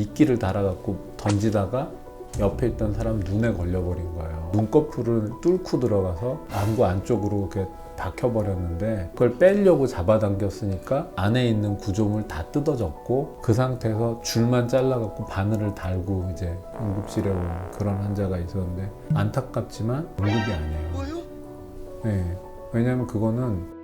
미끼를 달아갖고 던지다가 옆에 있던 사람 눈에 걸려버린 거예요. 눈꺼풀을 뚫고 들어가서 안구 안쪽으로 이렇게 박혀버렸는데 그걸 빼려고 잡아당겼으니까 안에 있는 구조물 다 뜯어졌고 그 상태에서 줄만 잘라갖고 바늘을 달고 이제 응급실에 온 그런 환자가 있었는데 안타깝지만 응급이 아니에요. 네, 왜냐면 그거는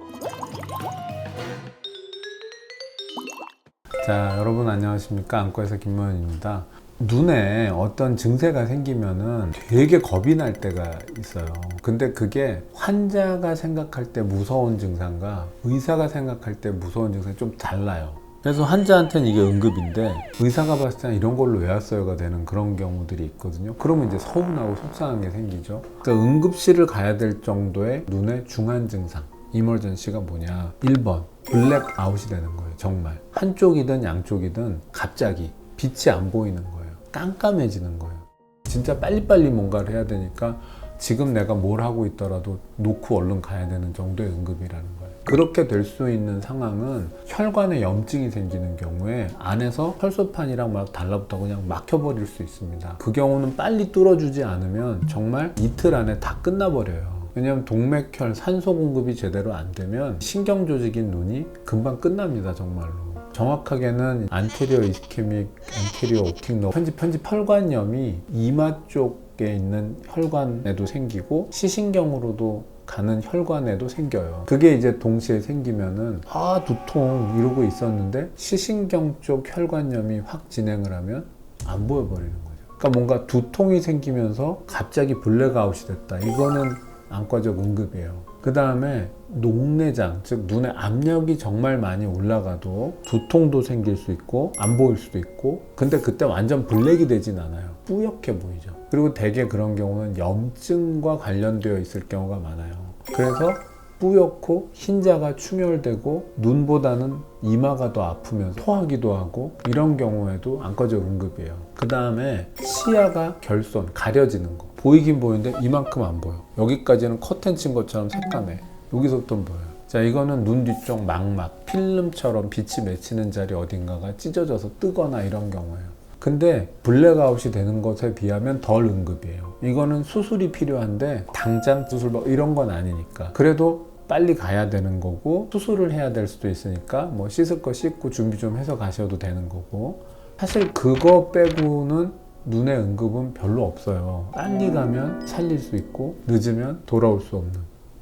자, 여러분 안녕하십니까? 안과의사 김모현입니다. 눈에 어떤 증세가 생기면은 되게 겁이 날 때가 있어요. 근데 그게 환자가 생각할 때 무서운 증상과 의사가 생각할 때 무서운 증상이 좀 달라요. 그래서 환자한테는 이게 응급인데 의사가 봤을 때는 이런 걸로 왜 왔어요가 되는 그런 경우들이 있거든요. 그러면 이제 서운하고 속상한 게 생기죠. 그러니까 응급실을 가야 될 정도의 눈의 중한 증상, 이머전시가 뭐냐? 1번 블랙아웃이 되는 거예요. 정말 한쪽이든 양쪽이든 갑자기 빛이 안 보이는 거예요. 깜깜해지는 거예요. 진짜 빨리빨리 뭔가를 해야 되니까 지금 내가 뭘 하고 있더라도 놓고 얼른 가야 되는 정도의 응급이라는 거예요. 그렇게 될 수 있는 상황은 혈관에 염증이 생기는 경우에 안에서 혈소판이랑 막 달라붙어 그냥 막혀버릴 수 있습니다. 그 경우는 빨리 뚫어주지 않으면 정말 이틀 안에 다 끝나버려요. 왜냐하면 동맥혈 산소 공급이 제대로 안 되면 신경 조직인 눈이 금방 끝납니다. 정말로. 정확하게는 안테리어 이스케믹, 엔테리어 옵틱 너브, 편집 혈관염이 이마 쪽에 있는 혈관에도 생기고 시신경으로도 가는 혈관에도 생겨요. 그게 이제 동시에 생기면은 두통 이러고 있었는데 시신경 쪽 혈관염이 확 진행을 하면 안 보여버리는 거죠. 그러니까 뭔가 두통이 생기면서 갑자기 블랙아웃이 됐다. 이거는 안과적 응급이에요. 그 다음에 녹내장, 즉 눈의 압력이 정말 많이 올라가도 두통도 생길 수 있고 안 보일 수도 있고, 근데 그때 완전 블랙이 되진 않아요. 뿌옇게 보이죠. 그리고 대개 그런 경우는 염증과 관련되어 있을 경우가 많아요. 그래서 뿌옇고 흰자가 충혈되고 눈보다는 이마가 더 아프면서 토하기도 하고 이런 경우에도 안과적 응급이에요. 그 다음에 시야가 결손, 가려지는 거. 보이긴 보이는데 이만큼 안 보여. 여기까지는 커튼 친 것처럼 새까매. 여기서부터 보여요. 자, 이거는 눈 뒤쪽 망막, 필름처럼 빛이 맺히는 자리 어딘가가 찢어져서 뜨거나 이런 경우예요. 근데 블랙아웃이 되는 것에 비하면 덜 응급이에요. 이거는 수술이 필요한데 당장 수술 이런 건 아니니까. 그래도 빨리 가야 되는 거고 수술을 해야 될 수도 있으니까 뭐 씻을 거 씻고 준비 좀 해서 가셔도 되는 거고, 사실 그거 빼고는 눈의 응급은 별로 없어요. 빨리 가면 살릴 수 있고 늦으면 돌아올 수 없는,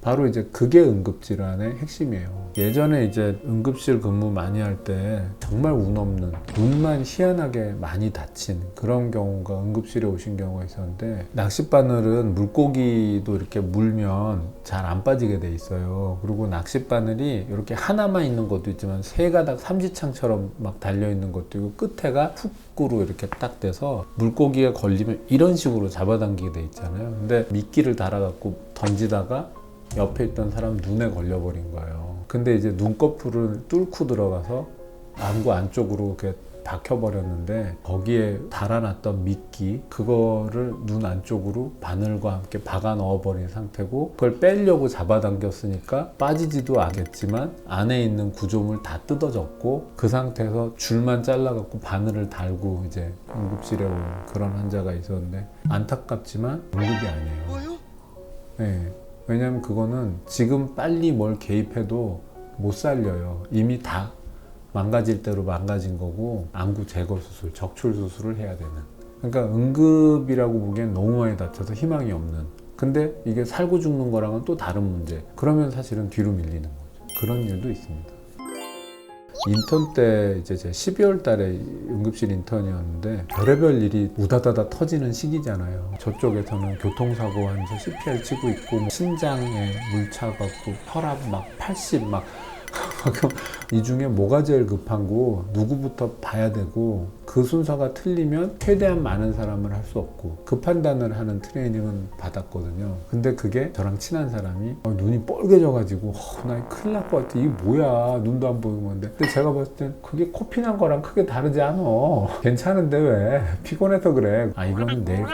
바로 이제 그게 응급질환의 핵심이에요. 예전에 이제 응급실 근무 많이 할 때 정말 운 없는, 눈만 희한하게 많이 다친 그런 경우가 응급실에 오신 경우가 있었는데, 낚싯바늘은 물고기도 이렇게 물면 잘 안 빠지게 돼 있어요. 그리고 낚싯바늘이 이렇게 하나만 있는 것도 있지만 세 가닥 삼지창처럼 막 달려 있는 것도 있고 끝에가 훅으로 이렇게 딱 돼서 물고기가 걸리면 이런 식으로 잡아당기게 돼 있잖아요. 근데 미끼를 달아갖고 던지다가 옆에 있던 사람 눈에 걸려버린 거예요. 근데 이제 눈꺼풀을 뚫고 들어가서 안구 안쪽으로 이렇게 박혀버렸는데 거기에 달아놨던 미끼, 그거를 눈 안쪽으로 바늘과 함께 박아 넣어버린 상태고, 그걸 빼려고 잡아당겼으니까 빠지지도 않겠지만 안에 있는 구조물 다 뜯어졌고 그 상태에서 줄만 잘라갖고 바늘을 달고 이제 응급실에 온 그런 환자가 있었는데 안타깝지만 응급이 아니에요. 네. 왜냐면 그거는 지금 빨리 뭘 개입해도 못 살려요. 이미 다 망가질 대로 망가진 거고, 안구 제거 수술, 적출 수술을 해야 되는. 그러니까 응급이라고 보기엔 너무 많이 다쳐서 희망이 없는. 근데 이게 살고 죽는 거랑은 또 다른 문제. 그러면 사실은 뒤로 밀리는 거죠. 그런 일도 있습니다. 인턴 때 이제 제 12월 달에 응급실 인턴이었는데 별의별 일이 우다다다 터지는 시기잖아요. 저쪽에서는 교통사고 하면서 CPR 치고 있고, 뭐 신장에 물 차갖고 혈압 막 80 막 이 중에 뭐가 제일 급한 거 누구부터 봐야 되고, 그 순서가 틀리면 최대한 많은 사람을 할 수 없고, 그 판단을 하는 트레이닝은 받았거든요. 근데 그게 저랑 친한 사람이 눈이 뻘개져가지고 나 큰일 날 것 같아, 이게 뭐야, 눈도 안 보이는 건데. 근데 제가 봤을 땐 그게 코피 난 거랑 크게 다르지 않아. 괜찮은데 왜 피곤해서 그래. 이거는 내일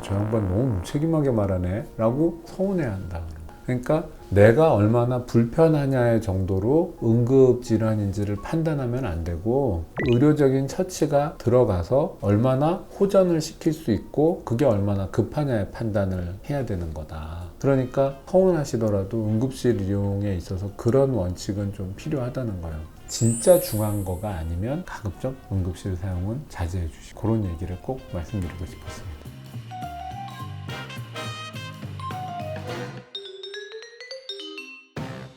저 양반 너무 무책임하게 말하네 라고 서운해한다. 그러니까 내가 얼마나 불편하냐의 정도로 응급질환인지를 판단하면 안 되고 의료적인 처치가 들어가서 얼마나 호전을 시킬 수 있고 그게 얼마나 급하냐의 판단을 해야 되는 거다. 그러니까 서운하시더라도 응급실 이용에 있어서 그런 원칙은 좀 필요하다는 거예요. 진짜 중요한 거가 아니면 가급적 응급실 사용은 자제해 주시고 그런 얘기를 꼭 말씀드리고 싶었습니다.